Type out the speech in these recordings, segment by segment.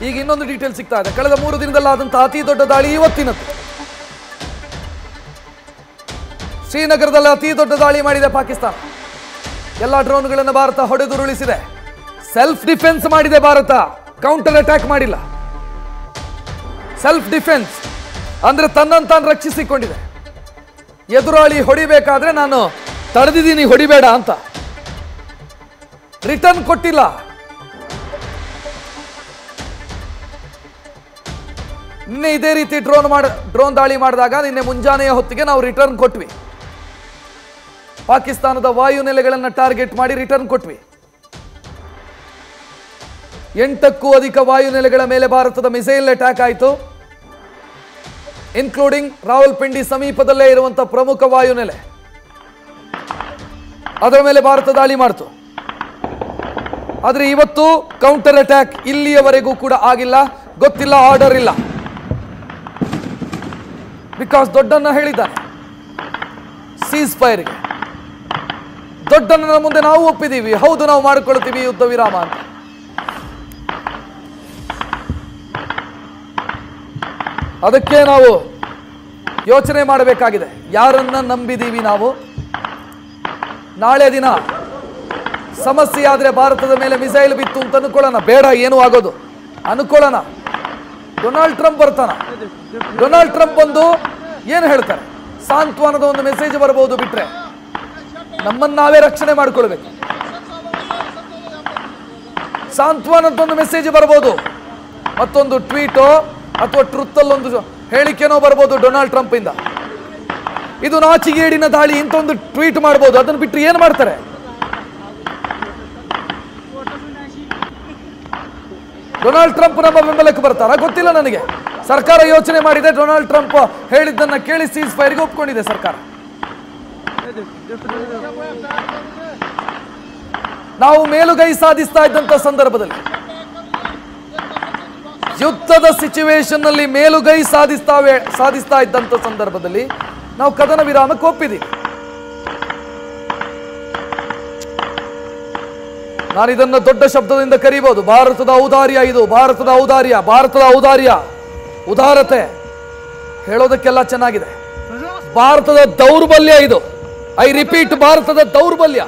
ಈಗ ಇನ್ನೊಂದು ಡೀಟೇಲ್ ಸಿಗ್ತಾ ಇದೆ. ಕಳೆದ 3 ದಿನದಲ್ಲಾದಂತಹ ಅತಿ ದೊಡ್ಡ ದಾಳಿ ಇವತ್ತಿನದ್ದು. ಶ್ರೀನಗರದಲ್ಲಿ ಅತಿ ದೊಡ್ಡ ದಾಳಿ ಮಾಡಿದೆ ಪಾಕಿಸ್ತಾನ. ಎಲ್ಲ ಡ್ರೋನ್ಗಳನ್ನು ಭಾರತ ಹೊಡೆದುರುಳಿಸಿದೆ. ಸೆಲ್ಫ್ ಡಿಫೆನ್ಸ್ ಮಾಡಿದೆ ಭಾರತ, ಕೌಂಟರ್ ಅಟ್ಯಾಕ್ ಮಾಡಿಲ್ಲ. ಸೆಲ್ಫ್ ಡಿಫೆನ್ಸ್ ಅಂದ್ರೆ ತನ್ನನ್ನು ತಾನು ರಕ್ಷಿಸಿಕೊಂಡಿದೆ. ಎದುರಾಳಿ ಹೊಡಿಬೇಕಾದ್ರೆ ನಾನು ತಡೆದಿದ್ದೀನಿ, ಹೊಡಿಬೇಡ ಅಂತ. ರಿಟರ್ನ್ ಕೊಟ್ಟಿಲ್ಲ. ನಿನ್ನೆ ಇದೇ ರೀತಿ ಡ್ರೋನ್ ದಾಳಿ ಮಾಡಿದಾಗ ನಿನ್ನೆ ಮುಂಜಾನೆಯ ಹೊತ್ತಿಗೆ ನಾವು ರಿಟರ್ನ್ ಕೊಟ್ವಿ. ಪಾಕಿಸ್ತಾನದ ವಾಯುನೆಲೆಗಳನ್ನು ಟಾರ್ಗೆಟ್ ಮಾಡಿ ರಿಟರ್ನ್ ಕೊಟ್ವಿ. 8ಕ್ಕೂ ಅಧಿಕ ವಾಯುನೆಲೆಗಳ ಮೇಲೆ ಭಾರತದ ಮಿಸೈಲ್ ಅಟ್ಯಾಕ್ ಆಯಿತು, ಇನ್ಕ್ಲೂಡಿಂಗ್ ರಾವಲ್ಪಿಂಡಿ ಸಮೀಪದಲ್ಲೇ ಇರುವಂತಹ ಪ್ರಮುಖ ವಾಯುನೆಲೆ. ಅದರ ಮೇಲೆ ಭಾರತ ದಾಳಿ ಮಾಡಿತು. ಆದರೆ ಇವತ್ತು ಕೌಂಟರ್ ಅಟ್ಯಾಕ್ ಇಲ್ಲಿಯವರೆಗೂ ಕೂಡ ಆಗಿಲ್ಲ. ಗೊತ್ತಿಲ್ಲ, ಆರ್ಡರ್ ಇಲ್ಲ. ಬಿಕಾಸ್ ದೊಡ್ಡಣ್ಣ ಹೇಳಿದ್ದಾನೆ ಸೀಸ್ ಫೈರ್ಗೆ. ದೊಡ್ಡಣ್ಣನ ಮುಂದೆ ನಾವು ಒಪ್ಪಿದ್ದೀವಿ, ಹೌದು ನಾವು ಮಾಡಿಕೊಳ್ತೀವಿ ಯುದ್ಧ ವಿರಾಮ ಅಂತ. ಅದಕ್ಕೆ ನಾವು ಯೋಚನೆ ಮಾಡಬೇಕಾಗಿದೆ, ಯಾರನ್ನ ನಂಬಿದ್ದೀವಿ ನಾವು. ನಾಳೆ ದಿನ ಸಮಸ್ಯೆ ಆದರೆ ಭಾರತದ ಮೇಲೆ ಮಿಸೈಲ್ ಬಿತ್ತು ಅಂತ ಅನ್ಕೊಳ್ಳೋಣ, ಬೇಡ ಏನೂ ಆಗೋದು ಅನ್ಕೊಳ್ಳೋಣ. ಡೊನಾಲ್ಡ್ ಟ್ರಂಪ್ ಬರ್ತಾನ. ಡೊನಾಲ್ಡ್ ಟ್ರಂಪ್ ಬಂದು ಏನು ಹೇಳ್ತಾರೆ? ಸಾಂತ್ವನದ ಒಂದು ಮೆಸೇಜ್ ಬರಬಹುದು, ಬಿಟ್ರೆ ನಮ್ಮನ್ನು ನಾವೇ ರಕ್ಷಣೆ ಮಾಡ್ಕೊಳ್ಬೇಕು. ಸಾಂತ್ವನದ ಒಂದು ಮೆಸೇಜ್ ಬರ್ಬೋದು, ಮತ್ತೊಂದು ಟ್ವೀಟೋ ಅಥವಾ ಟ್ರುತ್ತಲ್ಲಿ ಒಂದು ಹೇಳಿಕೆನೋ ಬರ್ಬೋದು ಡೊನಾಲ್ಡ್ ಟ್ರಂಪ್ ಇಂದ. ಇದು ನಾಚಿಗೇಡಿನ ದಾಳಿ ಇಂತ ಒಂದು ಟ್ವೀಟ್ ಮಾಡ್ಬೋದು. ಅದನ್ನು ಬಿಟ್ಟು ಏನು ಮಾಡ್ತಾರೆ? ಡೊನಾಲ್ಡ್ ಟ್ರಂಪ್ ನಮ್ಮ ಬೆಂಬಲಕ್ಕೆ ಬರ್ತಾರ ಗೊತ್ತಿಲ್ಲ ನನಗೆ. ಸರ್ಕಾರ ಯೋಚನೆ ಮಾಡಿದೆ, ಡೊನಾಲ್ಡ್ ಟ್ರಂಪ್ ಹೇಳಿದ್ದನ್ನ ಕೇಳಿ ಸೀಸ್ ಫೈರ್ಗೆ ಒಪ್ಕೊಂಡಿದೆ ಸರ್ಕಾರ. ನಾವು ಮೇಲುಗೈ ಸಾಧಿಸ್ತಾ ಇದ್ದಂತ ಸಂದರ್ಭದಲ್ಲಿ, ಯುದ್ಧದ ಸಿಚುವೇಶನ್ ನಲ್ಲಿ ಮೇಲುಗೈ ಸಾಧಿಸ್ತಾ ಇದ್ದಂತ ಸಂದರ್ಭದಲ್ಲಿ ನಾವು ಕದನ ವಿರಾಮಕ್ಕೆ ಒಪ್ಪಿದ್ದೀವಿ. ನಾನು ಇದನ್ನು ದೊಡ್ಡ ಶಬ್ದದಿಂದ ಕರೀಬಹುದು. ಭಾರತದ ಔದಾರ್ಯ ಇದು, ಭಾರತದ ಔದಾರ್ಯ, ಭಾರತದ ಔದಾರ್ಯ, ಉದಾರತೆ ಹೇಳೋದಕ್ಕೆಲ್ಲ ಚೆನ್ನಾಗಿದೆ. ಭಾರತದ ದೌರ್ಬಲ್ಯ ಇದು. ಐ ರಿಪೀಟ್, ಭಾರತದ ದೌರ್ಬಲ್ಯ.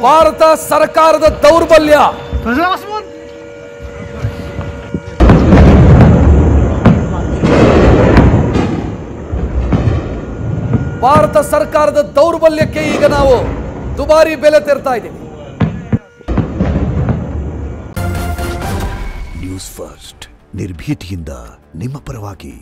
ಭಾರತ ಸರ್ಕಾರದ ದೌರ್ಬಲ್ಯ. ಭಾರತ ಸರ್ಕಾರದ ದೌರ್ಬಲ್ಯಕ್ಕೆ ಈಗ ನಾವು ದುಬಾರಿ ಬೆಲೆ ತೆರ್ತಾ ಇದ್ದೀವಿ. ನ್ಯೂಸ್ ಫಸ್ಟ್, ನಿರ್ಭೀತಿಯಿಂದ ನಿಮ್ಮ ಪರವಾಗಿ.